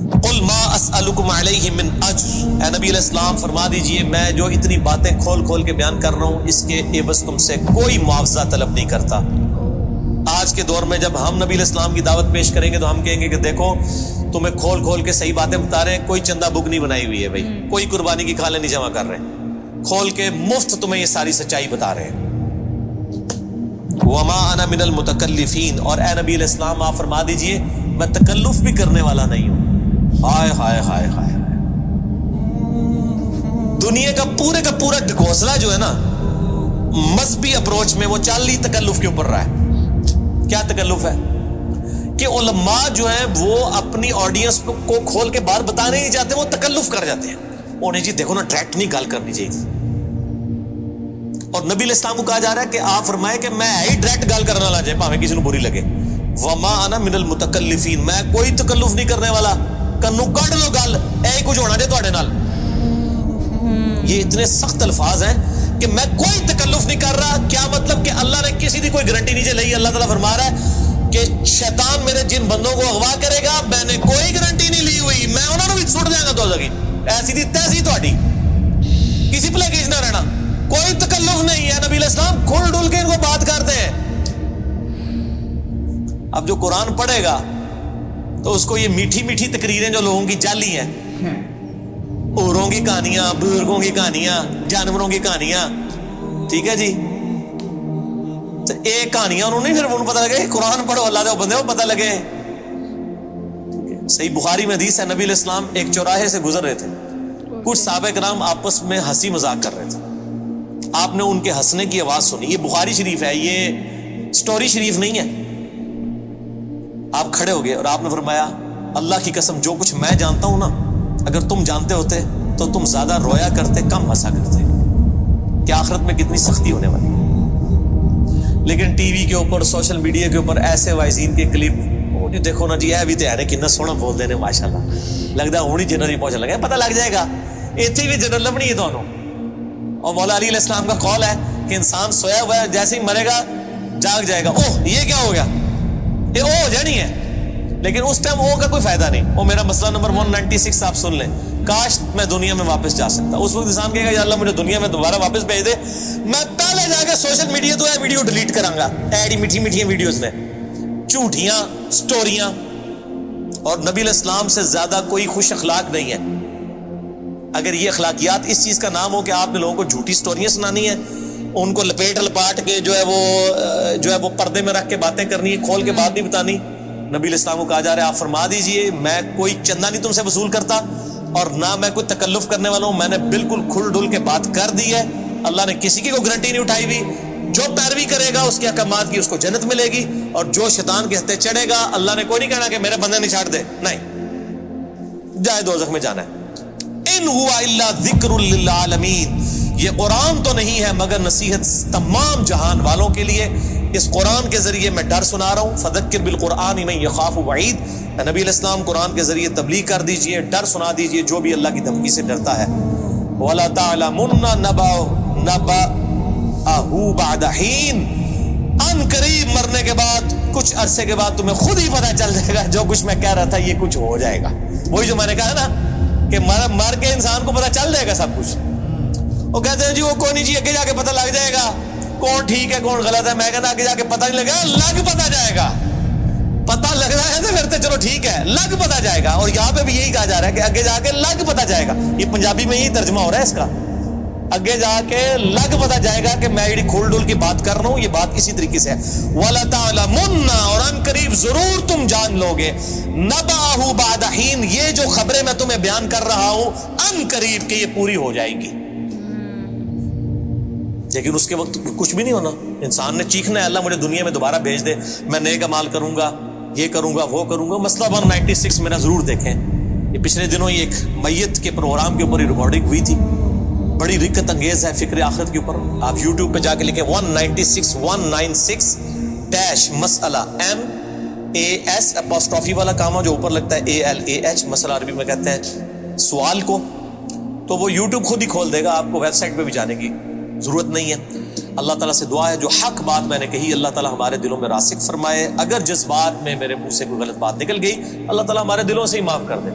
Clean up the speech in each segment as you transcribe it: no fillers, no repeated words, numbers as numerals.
قل ما اسألکم علیہ من اجر، اے نبی علیہ السلام فرما دیجئے میں جو اتنی باتیں کھول کھول کے بیان کر رہا ہوں اس کے عوض تم سے کوئی معاوضہ طلب نہیں کرتا۔ آج کے دور میں جب ہم نبی علیہ السلام کی دعوت پیش کریں گے تو ہم کہیں گے کہ دیکھو تمہیں کھول کھول کے صحیح باتیں بتا رہے ہیں، کوئی چندہ بک نہیں بنائی ہوئی ہے بھائی، کوئی قربانی کی کھالیں نہیں جمع کر رہے ہیں، کھول کے مفت تمہیں یہ ساری سچائی بتا رہے ہیں۔ وما انا من المتکلفین، اور اے نبی علیہ السلام آپ فرما دیجئے میں تکلف بھی کرنے والا نہیں ہوں۔ ہائے ہائے ہائے ہائے، دنیا کا پورا ڈھکوسلا جو ہے نا مذہبی اپروچ میں وہ چال ہی تکلف کے اوپر رہا ہے۔ کیا تکلف ہے کہ علماء جو ہیں وہ اپنی آڈینس کو کھول کے بات بتانے نہیں چاہتے، وہ تکلف کر جاتے ہیں، انہیں جی دیکھو نا ڈائریکٹ نہیں گال کرنی چاہیے، اور نبی علیہ السلام کو کہا جا رہا ہے کہ آپ فرمائے کہ میں ہی ڈائریکٹ گال کرنا لا جائے پاویں کسی کو بری لگے۔ وما انا من المتکلفین، میں کوئی تکلف نہیں کرنے والا، کنو کڈ لو گل اے کچھ ہونا جے تواڈے نال۔ یہ اتنے سخت الفاظ ہیں کہ میں کوئی تکلف نہیں کر رہا، کیا مطلب کہ اللہ نے کسی دی کوئی گارنٹی نہیں لئی۔ اللہ تعالیٰ فرما رہا ہے کہ شیطان میرے جن بندوں کو اغوا کرے گا میں نے کوئی گارنٹی نہیں لی ہوئی، میں انہوں نے بھی چھوڑ دیا گا، تو ایسی دی تیسی تہاڈی، کسی پلے کیس نہ رہنا، کوئی تکلف نہیں ہے۔ نبی علیہ السلام کھل ڈل کے ان کو بات کرتے ہیں۔ اب جو قرآن پڑھے گا تو اس کو یہ میٹھی میٹھی تقریریں جو لوگوں کی جعلی ہیں، اوروں کی کہانیاں، بزرگوں کی کہانیاں، جانوروں کی کہانیاں، ٹھیک ہے جی، تو ایک کہانیاں انہوں نے پھر انہوں پتہ لگے قرآن پڑھو اللہ دے بندے کو پتہ لگے۔ صحیح بخاری میں حدیث ہے، نبی علیہ السلام ایک چوراہے سے گزر رہے تھے، کچھ صحابہ کرام آپس میں ہنسی مذاق کر رہے تھے، آپ نے ان کے ہنسنے کی آواز سنی۔ یہ بخاری شریف ہے، یہ سٹوری شریف نہیں ہے۔ آپ کھڑے ہو گئے اور آپ نے فرمایا اللہ کی قسم جو کچھ میں جانتا ہوں نا اگر تم جانتے ہوتے تو تم زیادہ رویا کرتے، کم ہنسا کرتے، کہ آخرت میں کتنی سختی ہونے والی ہے۔ لیکن ٹی وی کے اوپر، سوشل میڈیا کے اوپر ایسے وائزین کے کلپ، جی دیکھو نا جی اے بھی تے کتنا سونا بول دے نے ماشاءاللہ، لگتا ہوں ہی جنرل ہی پہنچنے لگا، پتہ لگ جائے گا اتنے بھی جنرل لبنی ہے تمہوں۔ اور مولا علی علیہ السلام کا قول ہے کہ انسان سویا ہوا ہے جیسے ہی مرے گا جاگ جائے گا، اوہ یہ کیا ہو گیا، یہ او ہو جانی ہے، لیکن اس ٹائم او کا کوئی فائدہ نہیں۔ وہ میرا مسئلہ نمبر 196 آپ سن لیں، کاش میں دنیا میں واپس جا سکتا۔ اس وقت انسان کہے گا یا اللہ مجھے دنیا میں دوبارہ واپس بھیج دے، میں پہلے جا کے سوشل میڈیا تو ہے ویڈیو ڈیلیٹ کراں گا، ایڈی میٹھی میٹھی ویڈیوز میں جھوٹیاں سٹوریاں۔ اور نبی علیہ السلام سے زیادہ کوئی خوش اخلاق نہیں ہے۔ اگر یہ اخلاقیات اس چیز کا نام ہو کہ آپ نے لوگوں کو جھوٹی سٹوریاں سنانی ہے، ان کو لپیٹ لپاٹ کے جو ہے وہ پردے میں رکھ کے باتیں کرنی ہے، کھول کے بات نہیں بتانی، نبی علیہ السلام کو کہا جا رہا ہے آپ فرما دیجئے میں کوئی چندہ نہیں تم سے وصول کرتا اور نہ میں کوئی تکلف کرنے والا ہوں، میں نے بالکل کھل ڈل کے بات کر دی ہے۔ اللہ نے کسی کی کوئی گارنٹی نہیں اٹھائی ہوئی، جو پیروی کرے گا اس کے احکامات کی اس کو جنت ملے گی، اور جو شیطان کے ہتھے چڑھے گا اللہ نے کوئی نہیں کہنا کہ میرے بندے نہیں چھاڑ دے، نہیں جائے دوزخ میں جانا ہے۔ ان ہوا الا ذکر للعالمین، یہ قرآن تو نہیں ہے مگر نصیحت تمام جہان والوں کے لیے۔ اس قرآن کے ذریعے میں ڈر سنا رہا ہوں، فذکر بالقرآن من یخاف وعید، نبی علیہ السلام قرآن کے ذریعے تبلیغ کر دیجئے، ڈر سنا دیجئے جو بھی اللہ کی دھمکی سے ڈرتا ہے۔ وَلَا تَعْلَمُنَّ نَبَأَهُ بَعْدَ حِينٍ، ان قریب مرنے کے بعد کچھ عرصے کے بعد تمہیں خود ہی پتہ چل جائے گا جو کچھ میں کہہ رہا تھا یہ کچھ ہو جائے گا۔ وہی جو میں نے کہا نا کہ مر کے انسان کو پتہ چل جائے گا سب کچھ۔ وہ کہتے ہیں جی وہ کوئی نہیں جی آگے جا کے پتہ لگ جائے گا کون ٹھیک ہے کون غلط ہے، میں کہتا آگے جا کے پتہ نہیں لگا، لگ پتہ جائے گا، پتہ لگ رہا ہے تو پھر تو چلو ٹھیک ہے، لگ پتہ جائے گا۔ اور یہاں پہ بھی یہی کہا جا رہا ہے کہ آگے جا کے لگ پتہ جائے گا، یہ پنجابی میں یہی ترجمہ ہو رہا ہے اس کا، آگے جا کے لگ پتہ جائے گا کہ میں یہ کھول ڈول کی بات کر رہا ہوں، یہ بات اسی طریقے سے ہے۔ وَلَتَعْلَمُنَّ، اور ان قریب ضرور تم جان لوگے، نَبَأَهُ بَعْدَ حِينٍ، یہ جو خبریں میں تمہیں بیان کر رہا ہوں ان قریب کہ یہ پوری ہو جائے گی، لیکن اس کے وقت کچھ بھی نہیں ہونا۔ انسان نے چیخنا ہے اللہ مجھے دنیا میں دوبارہ بھیج دے، میں نیک اعمال کروں گا، یہ کروں گا وہ کروں گا۔ مسئلہ 196 میرا ضرور دیکھیں، یہ پچھلے دنوں ہی ایک میت کے پروگرام کے اوپر ریکارڈنگ ہوئی تھی، بڑی رکت انگیز ہے فکر آخرت کے اوپر۔ آپ یوٹیوب پہ جا کے لکھیں 196 مسئلہ MAS اپوسٹرافی والا کام ہے جو اوپر لگتا ہے ALAH، مسئلہ عربی میں کہتے ہیں سوال کو، تو وہ یوٹیوب خود ہی کھول دے گا، آپ کو ویب سائٹ پہ بھی جانے کی ضرورت نہیں ہے۔ اللہ تعالیٰ سے دعا ہے جو حق بات میں نے کہی اللہ تعالیٰ ہمارے دلوں میں راسخ فرمائے، اگر جس بات میں میرے منہ سے کوئی غلط بات نکل گئی اللہ تعالیٰ ہمارے دلوں سے ہی معاف کر دے۔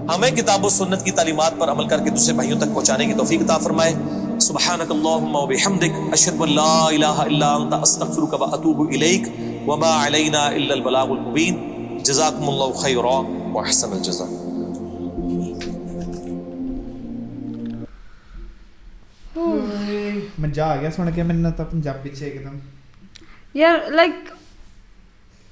ہمیں کتاب و سنت کی تعلیمات پر عمل کر کے دوسرے بھائیوں تک پہنچانے کی توفیق عطا فرمائے. سبحانک اللہم و بحمدک اشہد ان لا الہ الا انت استغفرک و اتوب الیک وما علینا الا البلاغ المبین. جزاکم اللہ خیرا و احسن الجزاء. مزہ آ گیا سن کے. میں نے تو پنجابی سے ایک دم یار لائک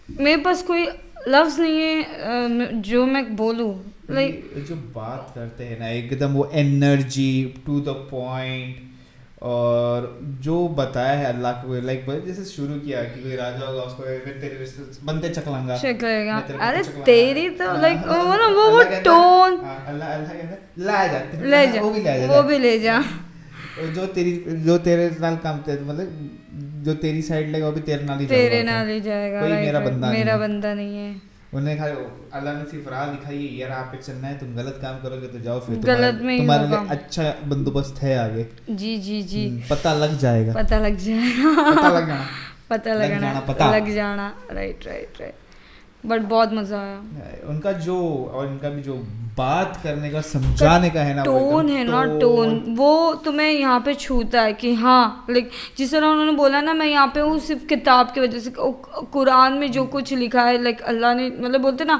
میرے پاس کوئی لفظ نہیں ہے جو میں بولوں. لائک جو بات کرتے ہیں نا ایک دم وہ انرجی ٹو دا پوائنٹ, اور جو بتایا ہے اللہ کو, لائک جیسے شروع کیا کہ کوئی راجا ہوگا اس کو تیرے بندے چکلیں گا چکلے گا. ارے تیری تو لائک وہ ٹون لے جا, وہ بھی لے جا, جو تیرے نال کام مطلب جو تیری سائڈ لے گا وہ بھی تیرے نال ہی جائے گا. کوئی میرا بندہ نہیں ہے. انہیں کہا اللہ نے صرف راہ دکھائی ہے, یار آپ پہ چلنا ہے, تم غلط کام کرو گے تو جاؤ, پھر غلط میں تمہارے لیے اچھا بندوبست ہے آگے. جی جی جی پتہ لگ جائے گا, پتہ لگ جائے گا, پتہ لگ جانا. Right right right. بٹ بہت مزہ آیا. ان کا جو اور ان کا بھی جو بات کرنے کا سمجھانے کا ہے نا ٹون ہے نا, ٹون وہ تمہیں یہاں پہ چھوتا ہے کہ ہاں لائک جس طرح انہوں نے بولا نا میں یہاں پہ ہوں صرف کتاب کی وجہ سے. قرآن میں جو کچھ لکھا ہے لائک اللہ نے مطلب بولتے نا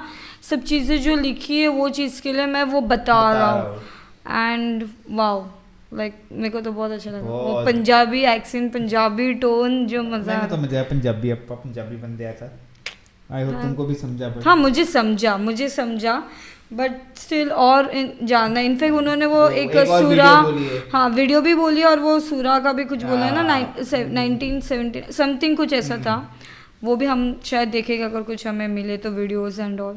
سب چیزیں جو لکھی ہے وہ چیز کے لیے میں وہ بتا رہا ہوں. اینڈ واو لائک میرے کو تو بہت اچھا لگا وہ پنجابی ایکسنٹ, پنجابی ٹون, جو مزہ تو مجھے پنجابی اپا پنجابی بندے آتا. آئی ہوپ تم کو بھی سمجھا. ہاں مجھے سمجھا بٹ اسٹل اور جاننا. انفیکٹ انہوں نے وہ ایک سورہ, ہاں ویڈیو بھی بولی اور وہ سورہ کا بھی کچھ بولا ہے نا 1917 سم تھنگ کچھ ایسا تھا. وہ بھی ہم شاید دیکھیں گے اگر کچھ ہمیں ملے تو ویڈیوز اینڈ آل,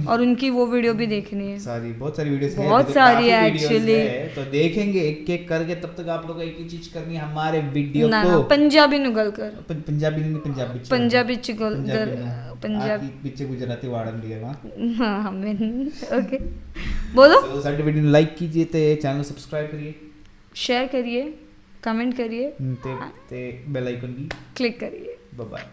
اور ان کی وہ ویڈیو بھی دیکھنی ہے. بہت ساری ویڈیوز ہیں, بہت ساری ہے ایکچولی, تو دیکھیں گے ایک ایک کر کے. تب تک آپ لوگ ایک ہی چیز کرنی ہے ہمارے ویڈیو کو پنجابی نگل کر, پنجابی چگل کر, پنجابی پیچھے گجراتی واڑن لیا وا. ہاں ہمیں اوکے بولو. ساڈی ویڈیو نوں لائک کیجئے تے چینل سبسکرائب کریے, شیئر کریے, کمنٹ کریے تے بیل آئیکن بھی کلک کریے. Bye bye.